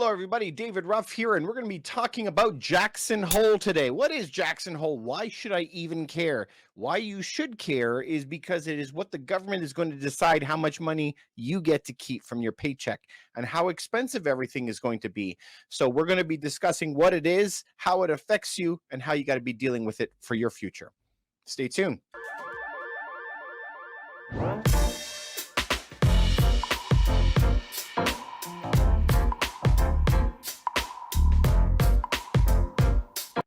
Hello, everybody. David Ruff here, and we're going to be talking about Jackson Hole today. What is Jackson Hole? Why should I even care? Why you should care is because it is what the government is going to decide how much money you get to keep from your paycheck and how expensive everything is going to be. So we're going to be discussing what it is, how it affects you, and how you got to be dealing with it for your future. Stay tuned.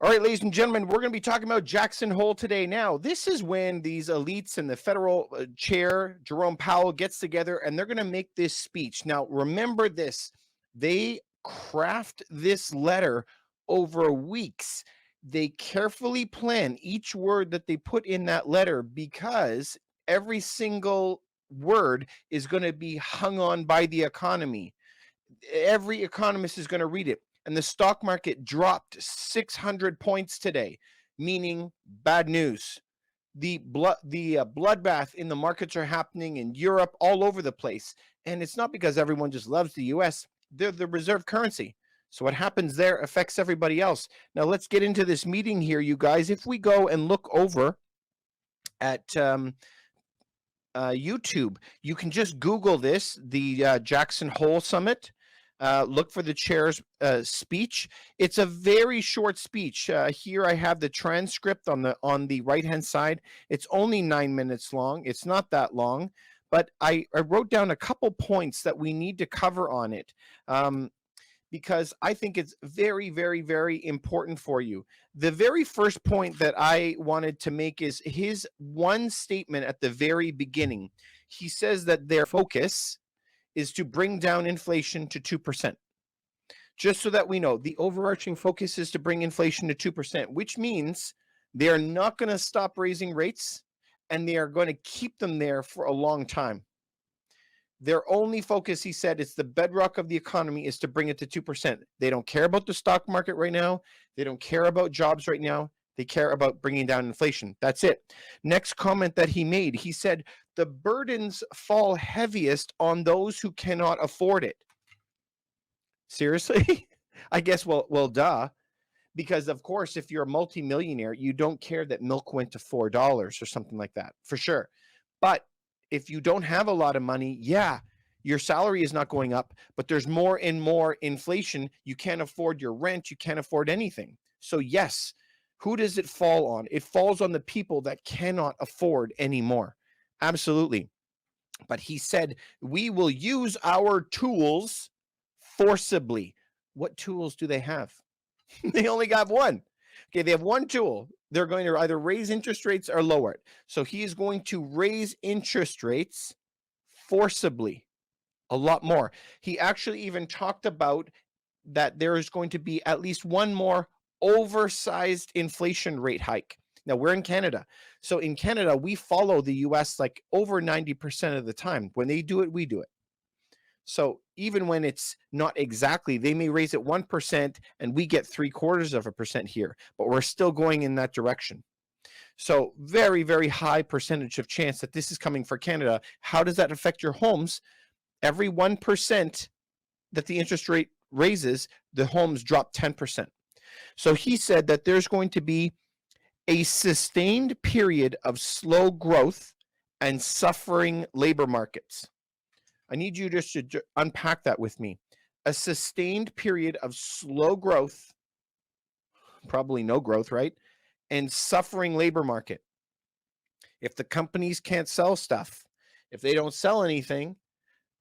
All right, ladies and gentlemen, we're going to be talking about Jackson Hole today. Now, this is when these elites and the federal chair, Jerome Powell, gets together and they're going to make this speech. Now, remember this. They craft this letter over weeks. They carefully plan each word that they put in that letter because every single word is going to be hung on by the economy. Every economist is going to read it. And the stock market dropped 600 points today, meaning bad news. The bloodbath in the markets are happening in Europe, all over the place. And it's not because everyone just loves the US. They're the reserve currency. So what happens there affects everybody else. Now let's get into this meeting here, you guys. If we go and look over at YouTube, you can just Google this, the Jackson Hole Summit. Look for the chair's speech. It's a very short speech. Here I have the transcript on the right-hand side. It's only 9 minutes long. It's not that long, but I wrote down a couple points that we need to cover on it because I think it's very, very, very important for you. The very first point that I wanted to make is his one statement at the very beginning. He says that their focus is to bring down inflation to 2%. Just so that we know, the overarching focus is to bring inflation to 2%, which means they're not going to stop raising rates and they are going to keep them there for a long time. Their only focus, he said, it's the bedrock of the economy is to bring it to 2%. They don't care about the stock market right now. They don't care about jobs right now. They care about bringing down inflation. That's it. Next comment that he made, he said, the burdens fall heaviest on those who cannot afford it. Seriously? I guess, well, duh. Because, of course, if you're a multimillionaire, you don't care that milk went to $4 or something like that, for sure. But if you don't have a lot of money, yeah, your salary is not going up, but there's more and more inflation. You can't afford your rent. You can't afford anything. So, yes. Who does it fall on? It falls on the people that cannot afford anymore. Absolutely. But he said, we will use our tools forcibly. What tools do they have? They only got one. Okay, they have one tool. They're going to either raise interest rates or lower it. So he is going to raise interest rates forcibly, a lot more. He actually even talked about that there is going to be at least one more oversized inflation rate hike. Now we're in Canada. So in Canada, we follow the US like over 90% of the time. When they do it, we do it. So even when it's not exactly, they may raise it 1% and we get 0.75% here, but we're still going in that direction. So very, very high percentage of chance that this is coming for Canada. How does that affect your homes? Every 1% that the interest rate raises, the homes drop 10%. So he said that there's going to be a sustained period of slow growth and suffering labor markets. I need you just to unpack that with me. A sustained period of slow growth, probably no growth, right? And suffering labor market. If the companies can't sell stuff, if they don't sell anything,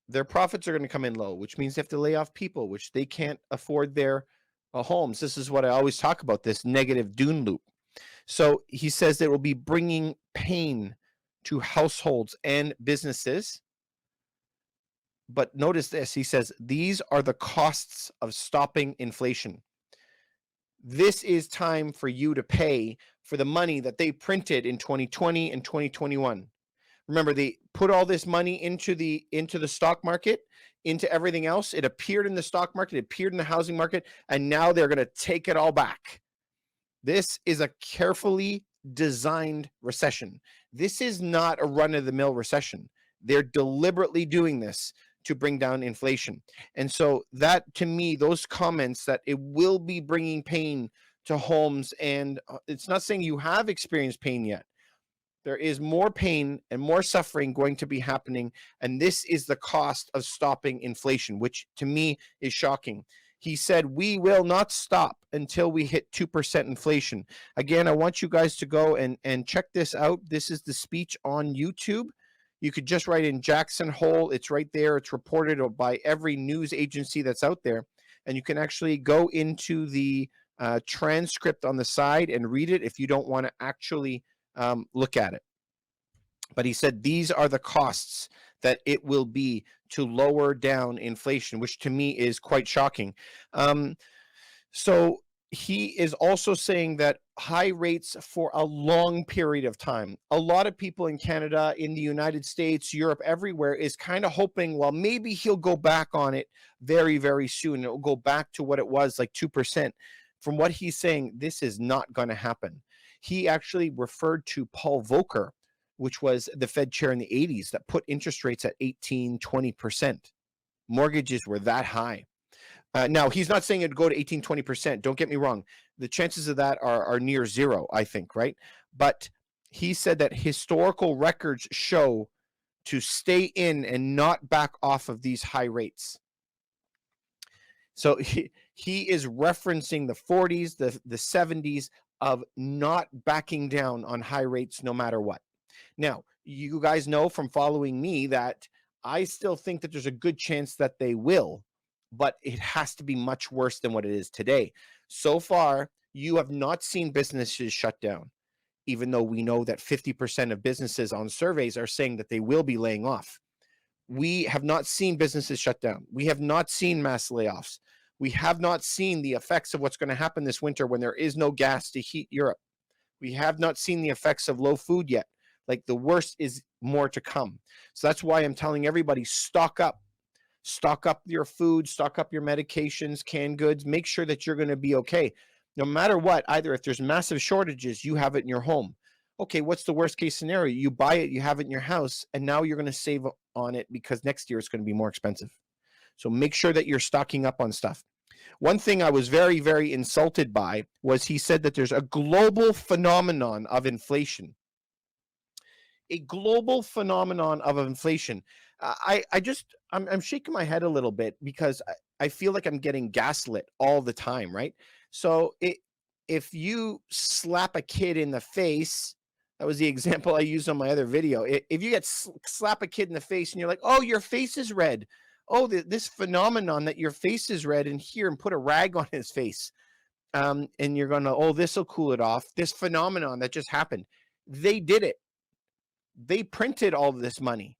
their profits are going to come in low, which means they have to lay off people, which they can't afford their homes. This is what I always talk about, this negative doom loop. So he says that it will be bringing pain to households and businesses. But notice this, he says, these are the costs of stopping inflation. This is time for you to pay for the money that they printed in 2020 and 2021. Remember, they put all this money into the stock market, into everything else. It appeared in the stock market, it appeared in the housing market, and now they're going to take it all back. This is a carefully designed recession. This is not a run-of-the-mill recession. They're deliberately doing this to bring down inflation. And so that, to me, those comments that it will be bringing pain to homes, and it's not saying you have experienced pain yet. There is more pain and more suffering going to be happening, and this is the cost of stopping inflation, which to me is shocking. He said, we will not stop until we hit 2% inflation. Again, I want you guys to go and check this out. This is the speech on YouTube. You could just write in Jackson Hole. It's right there. It's reported by every news agency that's out there. And you can actually go into the transcript on the side and read it if you don't want to actually look at it. But he said these are the costs that it will be to lower down inflation, which to me is quite shocking. So he is also saying that high rates for a long period of time. A lot of people in Canada, in the United States, Europe, everywhere is kind of hoping, well, maybe he'll go back on it very, very soon. It will go back to what it was, like 2%. From what he's saying, this is not going to happen. He actually referred to Paul Volcker, which was the Fed chair in the 80s, that put interest rates at 18, 20%. Mortgages were that high. Now, he's not saying it'd go to 18, 20%. Don't get me wrong. The chances of that are near zero, I think, right? But he said that historical records show to stay in and not back off of these high rates. So he is referencing the 40s, the 70s of not backing down on high rates no matter what. Now, you guys know from following me that I still think that there's a good chance that they will, but it has to be much worse than what it is today. So far, you have not seen businesses shut down, even though we know that 50% of businesses on surveys are saying that they will be laying off. We have not seen businesses shut down. We have not seen mass layoffs. We have not seen the effects of what's going to happen this winter when there is no gas to heat Europe. We have not seen the effects of low food yet. Like, the worst is more to come. So that's why I'm telling everybody, stock up your food, stock up your medications, canned goods, make sure that you're going to be okay. No matter what, either if there's massive shortages, you have it in your home. Okay, what's the worst case scenario? You buy it, you have it in your house, and now you're going to save on it because next year it's going to be more expensive. So make sure that you're stocking up on stuff. One thing I was very, very insulted by was he said that there's a global phenomenon of inflation. A global phenomenon of inflation. I'm shaking my head a little bit because I feel like I'm getting gaslit all the time, right? So if you slap a kid in the face, that was the example I used on my other video. If you slap a kid in the face and you're like, oh, your face is red. Oh, this phenomenon that your face is red, and here, and put a rag on his face. And you're going to, oh, this will cool it off. This phenomenon that just happened. They did it. They printed all of this money,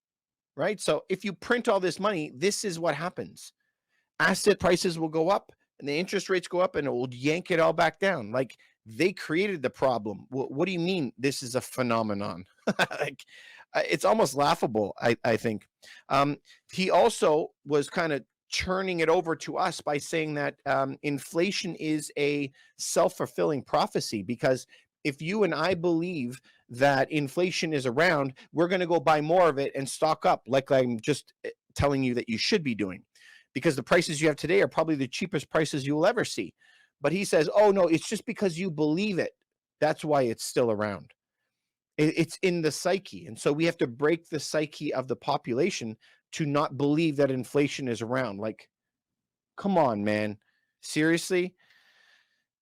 right? So if you print all this money, this is what happens. Asset prices will go up and the interest rates go up, and it will yank it all back down. Like, they created the problem. What do you mean this is a phenomenon? Like, it's almost laughable, I think. He also was kind of churning it over to us by saying that inflation is a self-fulfilling prophecy, because if you and I believe that inflation is around, we're going to go buy more of it and stock up, like I'm just telling you that you should be doing, because the prices you have today are probably the cheapest prices you will ever see. But he says, oh, no, it's just because you believe it. That's why it's still around. It's in the psyche. And so we have to break the psyche of the population to not believe that inflation is around. Like, come on, man. Seriously?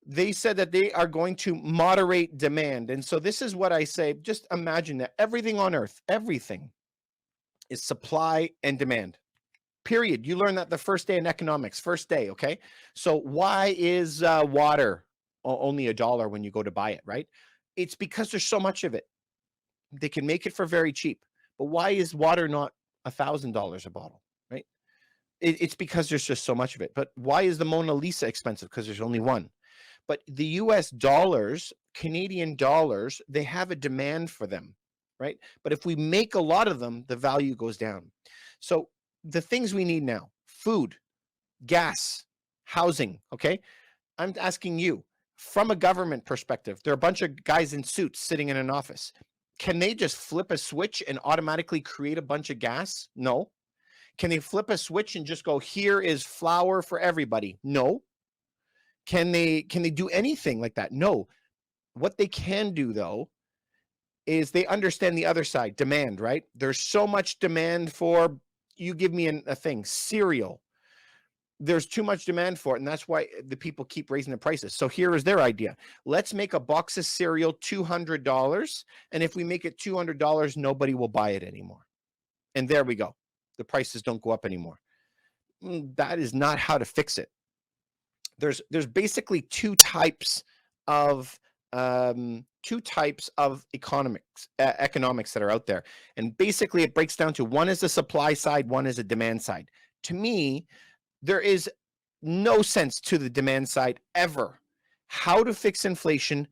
They said that they are going to moderate demand. And so this is what I say. Just imagine that everything on earth, everything is supply and demand. Period. You learned that the first day in economics, first day, okay? So why is water only $1 when you go to buy it, right? It's because there's so much of it. They can make it for very cheap. But why is water not $1,000 a bottle, right? It's because there's just so much of it. But why is the Mona Lisa expensive? Because there's only one. But the US dollars, Canadian dollars, they have a demand for them, right? But if we make a lot of them, the value goes down. So the things we need now: food, gas, housing, okay? I'm asking you, from a government perspective, there are a bunch of guys in suits sitting in an office. Can they just flip a switch and automatically create a bunch of gas? No. Can they flip a switch and just go, here is flour for everybody? No. Can they do anything like that? No. What they can do, though, is they understand the other side, demand, right? There's so much demand for, you give me a thing, cereal. There's too much demand for it, and that's why the people keep raising the prices. So here is their idea. Let's make a box of cereal $200, and if we make it $200, nobody will buy it anymore. And there we go. The prices don't go up anymore. That is not how to fix it. There's basically two types of economics that are out there, and basically it breaks down to, one is the supply side, one is a demand side. To me, there is no sense to the demand side ever. How to fix inflation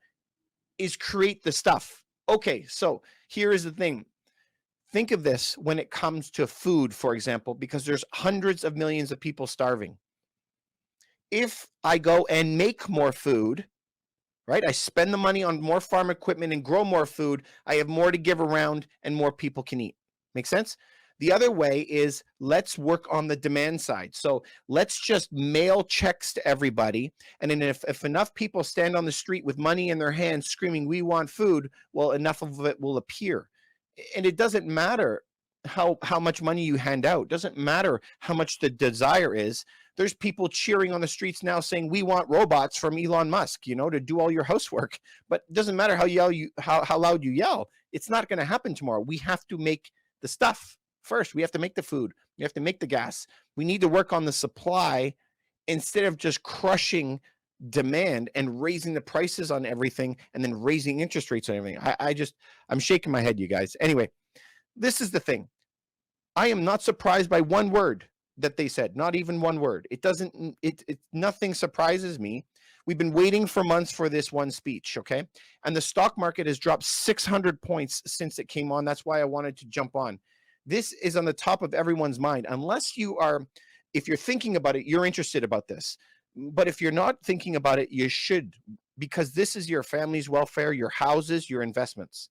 is create the stuff. Okay, so here is the thing. Think of this when it comes to food, for example, because there's hundreds of millions of people starving. If I go and make more food, right? I spend the money on more farm equipment and grow more food, I have more to give around and more people can eat. Make sense? The other way is, let's work on the demand side. So let's just mail checks to everybody. And then if enough people stand on the street with money in their hands screaming, we want food, well, enough of it will appear. And it doesn't matter how much money you hand out. It doesn't matter how much the desire is. There's people cheering on the streets now saying, we want robots from Elon Musk, to do all your housework. But it doesn't matter how loud you yell. It's not going to happen tomorrow. We have to make the stuff first. We have to make the food. We have to make the gas. We need to work on the supply instead of just crushing demand and raising the prices on everything and then raising interest rates on everything. I'm shaking my head, you guys. Anyway, this is the thing. I am not surprised by one word that they said, not even one word. Nothing surprises me. We've been waiting for months for this one speech, okay? And the stock market has dropped 600 points since it came on. That's why I wanted to jump on. This is on the top of everyone's mind. If you're thinking about it, you're interested about this. But if you're not thinking about it, you should, because this is your family's welfare, your houses, your investments.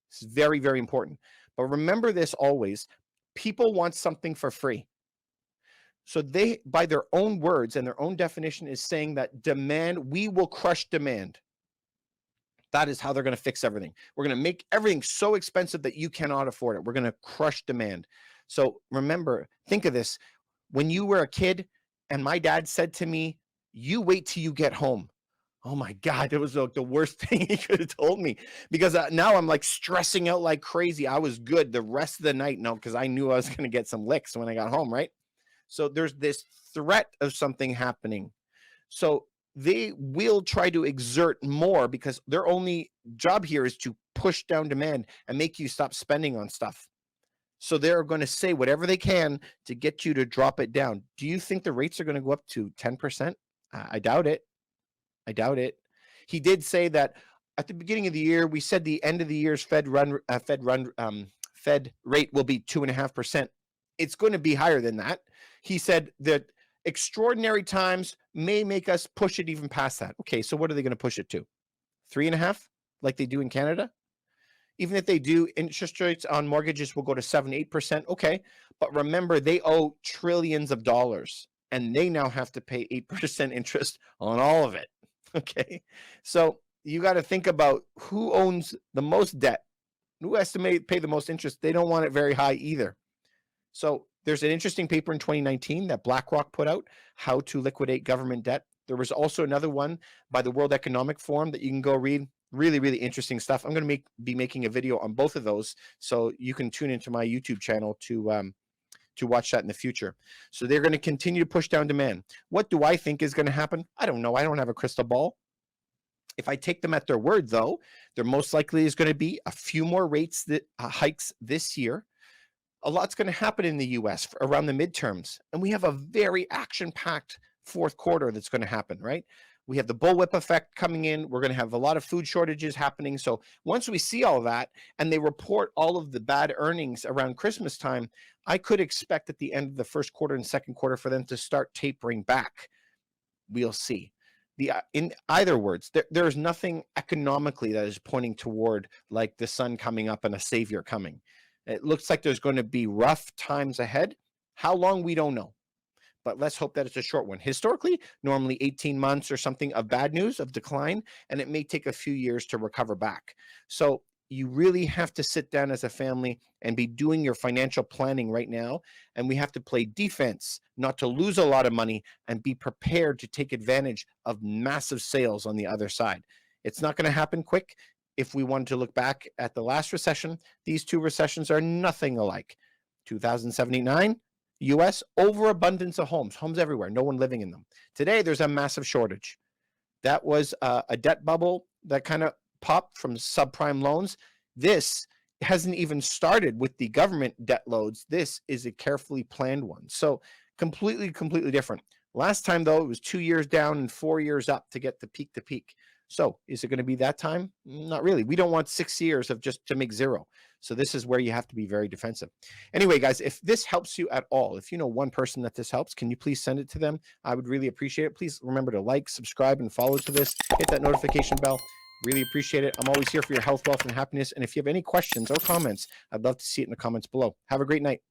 It's very, very important. But remember this always, people want something for free. So they, by their own words and their own definition, is saying that we will crush demand. That is how they're going to fix everything. We're going to make everything so expensive that you cannot afford it. We're going to crush demand. So remember, think of this. When you were a kid and my dad said to me, you wait till you get home. Oh my God, it was like the worst thing he could have told me, because now I'm like stressing out like crazy. I was good the rest of the night now because I knew I was going to get some licks when I got home, right? So there's this threat of something happening. So they will try to exert more because their only job here is to push down demand and make you stop spending on stuff. So they're going to say whatever they can to get you to drop it down. Do you think the rates are going to go up to 10%? I doubt it. I doubt it. He did say that at the beginning of the year, we said the end of the year's Fed rate will be 2.5%. It's going to be higher than that. He said that extraordinary times may make us push it even past that. Okay, so what are they going to push it to? 3.5%, like they do in Canada? Even if they do, interest rates on mortgages will go to 7-8%. Okay, but remember, they owe trillions of dollars, and they now have to pay 8% interest on all of it. Okay, so you got to think about who owns the most debt, who has to pay the most interest. They don't want it very high either. So there's an interesting paper in 2019 that BlackRock put out, How to Liquidate Government Debt. There was also another one by the World Economic Forum that you can go read. Really, really interesting stuff. I'm going to be making a video on both of those, so you can tune into my YouTube channel to watch that in the future. So they're going to continue to push down demand. What do I think is going to happen? I don't know. I don't have a crystal ball. If I take them at their word, though, there most likely is going to be a few more hikes this year. A lot's going to happen in the U.S. around the midterms, and we have a very action-packed fourth quarter that's going to happen, right? We have the bullwhip effect coming in. We're going to have a lot of food shortages happening. So once we see all that and they report all of the bad earnings around Christmas time, I could expect at the end of the first quarter and second quarter for them to start tapering back. We'll see. In either words, there is nothing economically that is pointing toward like the sun coming up and a savior coming. It looks like there's going to be rough times ahead, How long, we don't know. But let's hope that it's a short one. Historically, normally 18 months or something of bad news, of decline, and it may take a few years to recover back. So you really have to sit down as a family and be doing your financial planning right now. And we have to play defense, not to lose a lot of money, and be prepared to take advantage of massive sales on the other side. It's not going to happen quick. If we wanted to look back at the last recession, these two recessions are nothing alike. 2007-9, US, overabundance of homes everywhere, no one living in them. Today, there's a massive shortage. That was a debt bubble that kind of popped from subprime loans. This hasn't even started with the government debt loads. This is a carefully planned one. So completely different. Last time, though, it was 2 years down and 4 years up to get the peak to peak. So is it going to be that time? Not really. We don't want 6 years of just to make zero. So this is where you have to be very defensive. Anyway, guys, if this helps you at all, if you know one person that this helps, can you please send it to them? I would really appreciate it. Please remember to like, subscribe, and follow to this. Hit that notification bell. Really appreciate it. I'm always here for your health, wealth, and happiness. And if you have any questions or comments, I'd love to see it in the comments below. Have a great night.